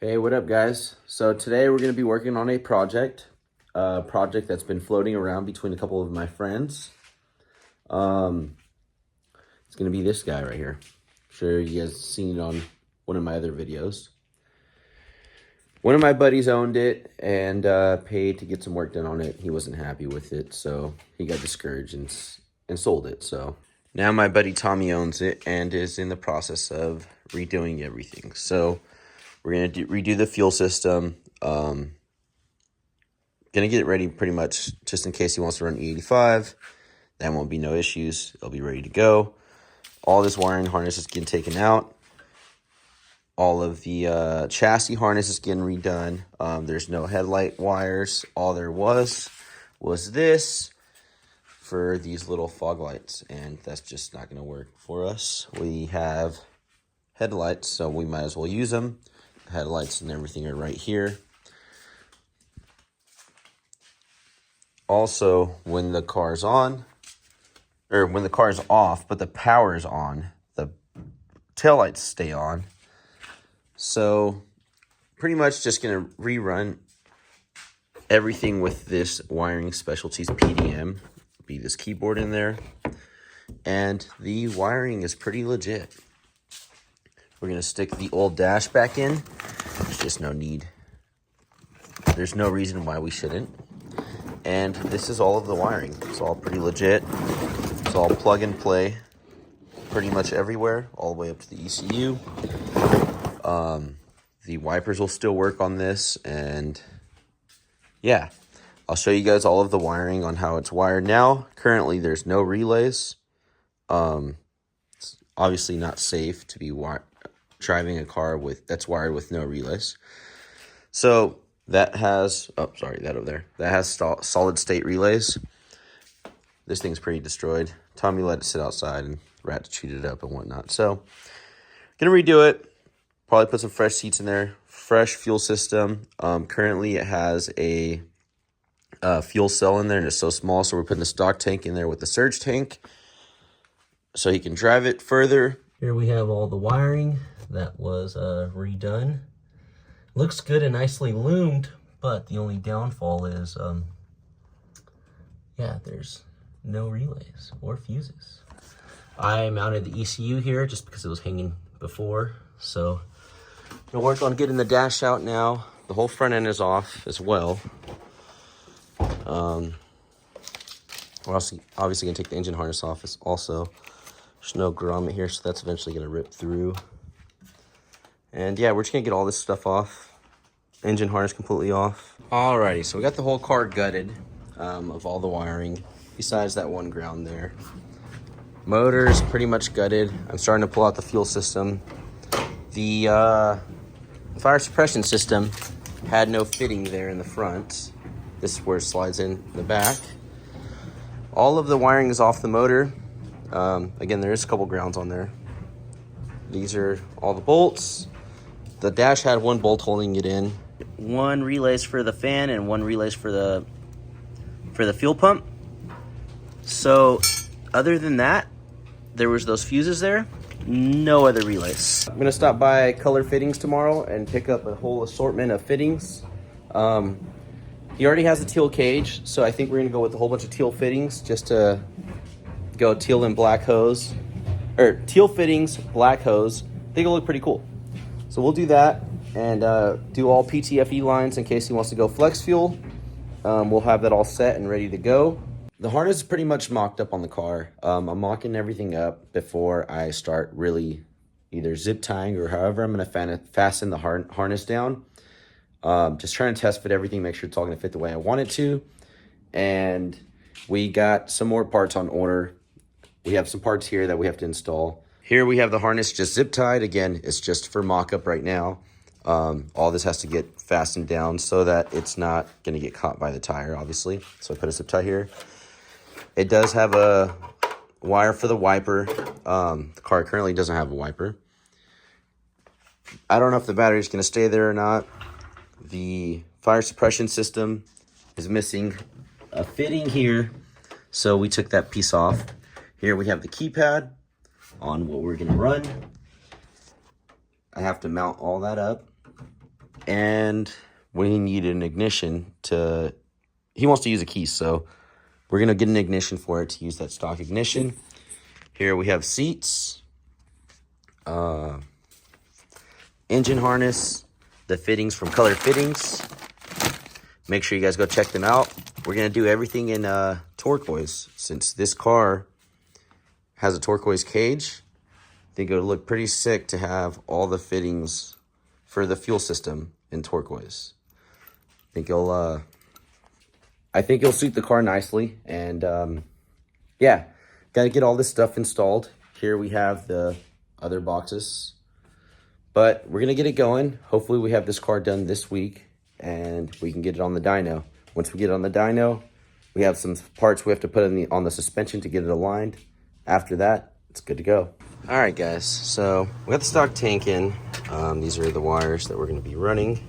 Hey, what up guys? So today we're going to be working on a project that's been floating around between a couple of my friends. It's going to be this guy right here. I'm sure you guys have seen it on one of my other videos. One of my buddies owned it and paid to get some work done on it. He wasn't happy with it, so he got discouraged and sold it. So now my buddy Tommy owns it and is in the process of redoing everything. So we're going to redo the fuel system. Going to get it ready pretty much just in case he wants to run E85. That won't be no issues. It'll be ready to go. All this wiring harness is getting taken out. All of the chassis harness is getting redone. There's no headlight wires. All there was this for these little fog lights. And that's just not going to work for us. We have headlights, so we might as well use them. Headlights and everything are right here. Also, when the car's on, or when the car's off, but the power is on, the taillights stay on. So, pretty much just going to rerun everything with this Wiring Specialties PDM. Be this keyboard in there. And the wiring is pretty legit. We're going to stick the old dash back in. There's just no need. There's no reason why we shouldn't. And this is all of the wiring. It's all pretty legit. It's all plug and play pretty much everywhere, all the way up to the ECU. The wipers will still work on this. And yeah, I'll show you guys all of the wiring on how it's wired now. Currently, there's no relays. It's obviously not safe to be driving a car that's wired with no relays. So that has, oh, sorry, that over there. That has solid state relays. This thing's pretty destroyed. Tommy let it sit outside and rats chewed it up and whatnot. So gonna redo it. Probably put some fresh seats in there. Fresh fuel system. Currently it has a fuel cell in there and it's so small. So we're putting the stock tank in there with the surge tank so he can drive it further. Here we have all the wiring that was redone. Looks good and nicely loomed, but the only downfall is, yeah, there's no relays or fuses. I mounted the ECU here just because it was hanging before, so I'm gonna work on getting the dash out now. The whole front end is off as well. We're also obviously gonna take the engine harness off also. There's no grommet here, so that's eventually gonna rip through. And yeah, we're just gonna get all this stuff off. Engine harness completely off. Alrighty, so we got the whole car gutted of all the wiring, besides that one ground there. Motor's pretty much gutted. I'm starting to pull out the fuel system. The fire suppression system had no fitting there in the front. This is where it slides in the back. All of the wiring is off the motor. Again, there is a couple grounds on there. These are all the bolts. The dash had one bolt holding it in. One relay's for the fan and one relay's for the fuel pump. So other than that, there was those fuses there. No other relays. I'm gonna stop by Color Fittings tomorrow and pick up a whole assortment of fittings. He already has a teal cage, so I think we're gonna go with a whole bunch of teal fittings just to go teal and black hose. Or teal fittings, black hose. I think it'll look pretty cool. So we'll do that and do all PTFE lines in case he wants to go flex fuel. We'll have that all set and ready to go. The harness is pretty much mocked up on the car. I'm mocking everything up before I start really either zip tying or however I'm going to fasten the harness down. Just trying to test fit everything, make sure it's all going to fit the way I want it to. And we got some more parts on order we have some parts here that we have to install. Here we have the harness just zip tied. Again, it's just for mock-up right now. All this has to get fastened down so that it's not going to get caught by the tire, obviously. So I put a zip tie here. It does have a wire for the wiper. The car currently doesn't have a wiper. I don't know if the battery is going to stay there or not. The fire suppression system is missing a fitting here, so we took that piece off. Here we have the keypad on what we're going to run. I have to mount all that up, and we need an ignition to, he wants to use a key, so we're going to get an ignition for it to use that stock ignition. Here we have seats, engine harness, the fittings from Color Fittings. Make sure you guys go check them out. We're going to do everything in turquoise. Since this car has a turquoise cage, I think it would look pretty sick to have all the fittings for the fuel system in turquoise. I think it'll suit the car nicely. And yeah, got to get all this stuff installed. Here we have the other boxes. But we're going to get it going. Hopefully we have this car done this week and we can get it on the dyno. Once we get it on the dyno, we have some parts we have to put on the suspension to get it aligned. After that, it's good to go. All right, guys. So we got the stock tank in. These are the wires that we're going to be running.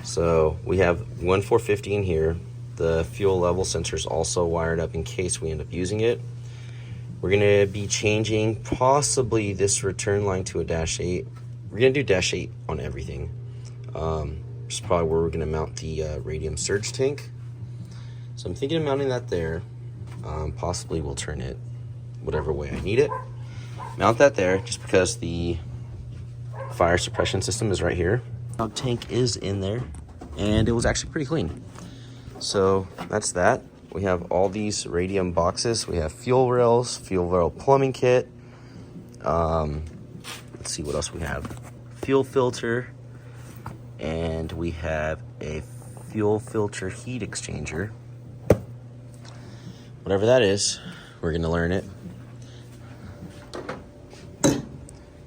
So we have one 450 in here. The fuel level sensor is also wired up in case we end up using it. We're going to be changing possibly this return line to a dash 8. We're going to do dash 8 on everything. This is probably where we're going to mount the radium surge tank. So I'm thinking of mounting that there. Possibly we'll turn it whatever way I need it. Mount that there just because the fire suppression system is right here. The tank is in there and it was actually pretty clean. So that's that. We have all these radium boxes. We have fuel rails, fuel rail plumbing kit. Let's see what else we have. Fuel filter. And we have a fuel filter heat exchanger. Whatever that is, we're going to learn it.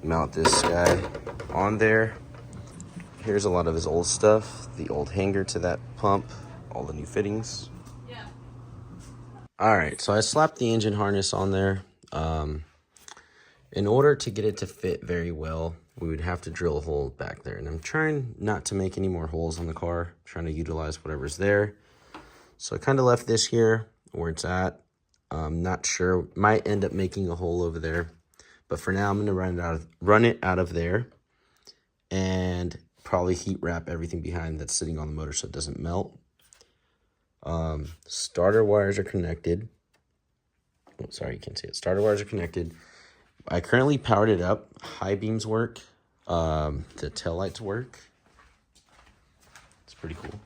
Mount this guy on there. Here's a lot of his old stuff. The old hanger to that pump. All the new fittings. All right, so I slapped the engine harness on there. In order to get it to fit very well, we would have to drill a hole back there. And I'm trying not to make any more holes on the car. I'm trying to utilize whatever's there. So I kind of left this here where it's at. I'm not sure. Might end up making a hole over there. But for now, I'm going to run it out of there. And probably heat wrap everything behind that's sitting on the motor so it doesn't melt. Starter wires are connected. Oh, sorry, you can't see it. Starter wires are connected. I currently powered it up. High beams work. The tail lights work. It's pretty cool.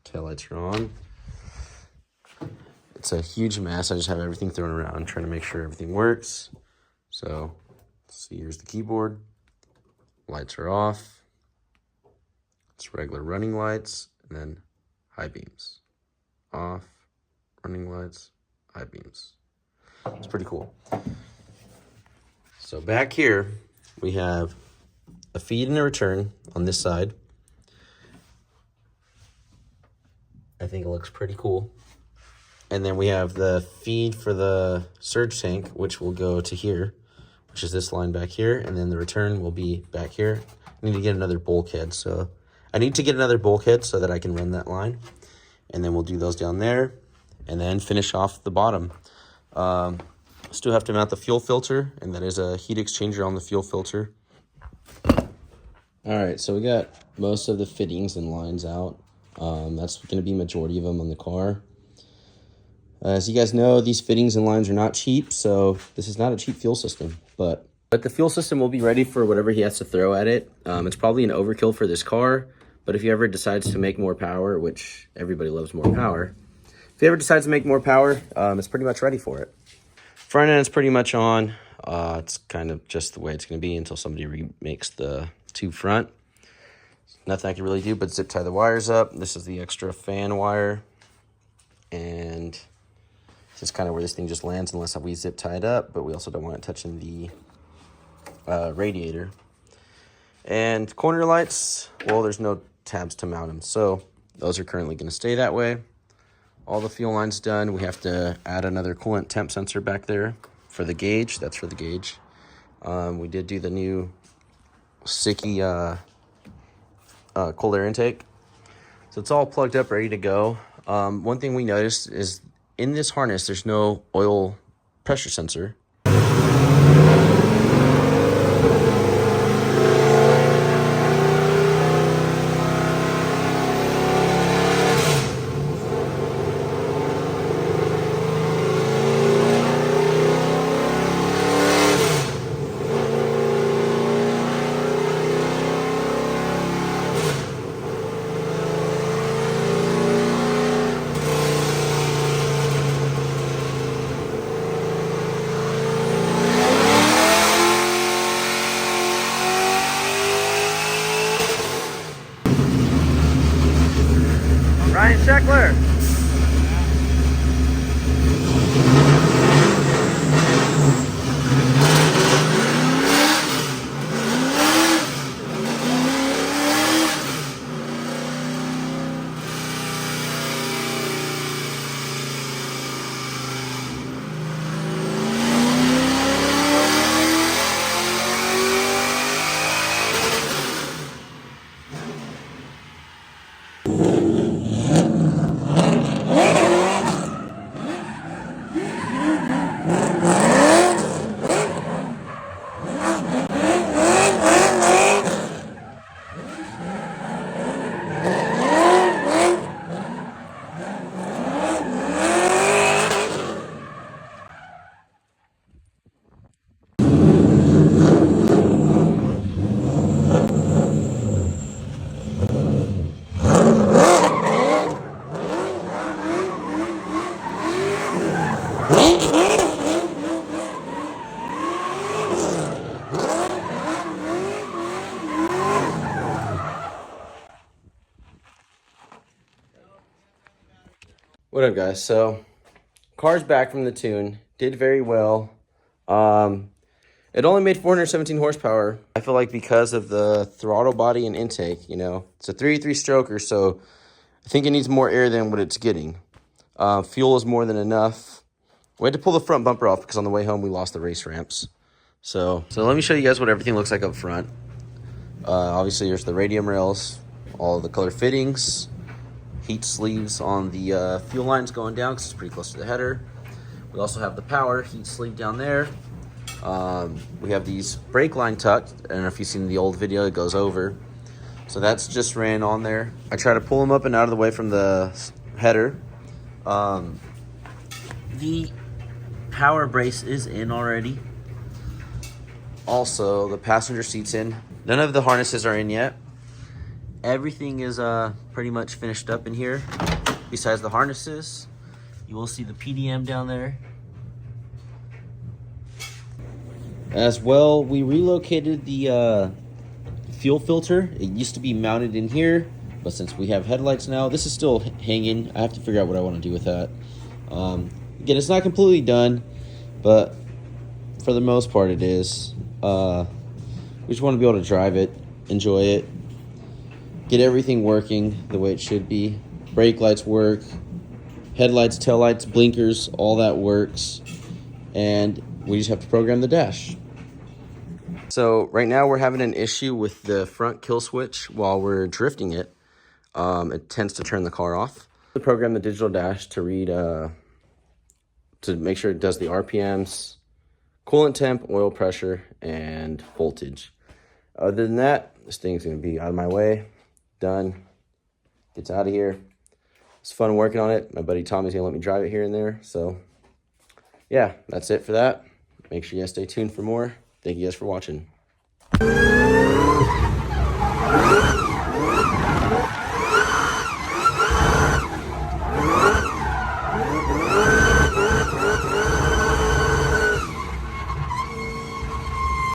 Tail lights are on. It's a huge mess. I just have everything thrown around, trying to make sure everything works. So, let's see, here's the keyboard. Lights are off. It's regular running lights, and then high beams. Off, running lights, high beams. It's pretty cool. So back here, we have a feed and a return on this side. I think it looks pretty cool. And then we have the feed for the surge tank, which will go to here, which is this line back here. And then the return will be back here. I need to get another bulkhead. So I need to get another bulkhead so that I can run that line. And then we'll do those down there and then finish off the bottom. Still have to mount the fuel filter, and that is a heat exchanger on the fuel filter. All right, so we got most of the fittings and lines out. That's going to be majority of them on the car. As you guys know, these fittings and lines are not cheap, so this is not a cheap fuel system. But the fuel system will be ready for whatever he has to throw at it. It's probably an overkill for this car. But if he ever decides to make more power, which everybody loves more power, if he ever decides to make more power, it's pretty much ready for it. Front end's pretty much on. It's kind of just the way it's going to be until somebody remakes the tube front. Nothing I can really do but zip tie the wires up. This is the extra fan wire. And This is kind of where this thing just lands unless we zip tie it up, but we also don't want it touching the radiator. And corner lights, well, there's no tabs to mount them, so those are currently going to stay that way. All the fuel lines done. We have to add another coolant temp sensor back there for the gauge. That's for the gauge. We did do the new Sicky cold air intake. So it's all plugged up, ready to go. One thing we noticed is in this harness, there's no oil pressure sensor. Ryan Sheckler. What up, guys? So, car's back from the tune. Did very well. It only made 417 horsepower. I feel like because of the throttle body and intake, you know, it's a 3.3 stroker, so I think it needs more air than what it's getting. Fuel is more than enough. We had to pull the front bumper off because on the way home we lost the race ramps. So let me show you guys what everything looks like up front. Obviously, there's the radium rails, all the color fittings, heat sleeves on the fuel lines going down because it's pretty close to the header. We also have the power heat sleeve down there. We have these brake line tucked. I don't know if you've seen the old video, it goes over. So that's just ran on there. I try to pull them up and out of the way from the header. The power brace is in already. Also, the passenger seat's in. None of the harnesses are in yet. Everything is pretty much finished up in here. Besides the harnesses, you will see the PDM down there. As well, we relocated the fuel filter. It used to be mounted in here, but since we have headlights now, this is still hanging. I have to figure out what I want to do with that. Again, it's not completely done, but for the most part it is. We just want to be able to drive it, enjoy it, get everything working the way it should be. Brake lights work, headlights, taillights, blinkers, all that works. And we just have to program the dash. So right now we're having an issue with the front kill switch while we're drifting it. It tends to turn the car off. To program the digital dash to read, to make sure it does the RPMs, coolant temp, oil pressure, and voltage. Other than that, this thing's gonna be out of my way. Done. Gets out of here. It's fun working on it. My buddy Tommy's gonna let me drive it here and there. So yeah, that's it for that. Make sure you guys stay tuned for more. Thank you guys for watching.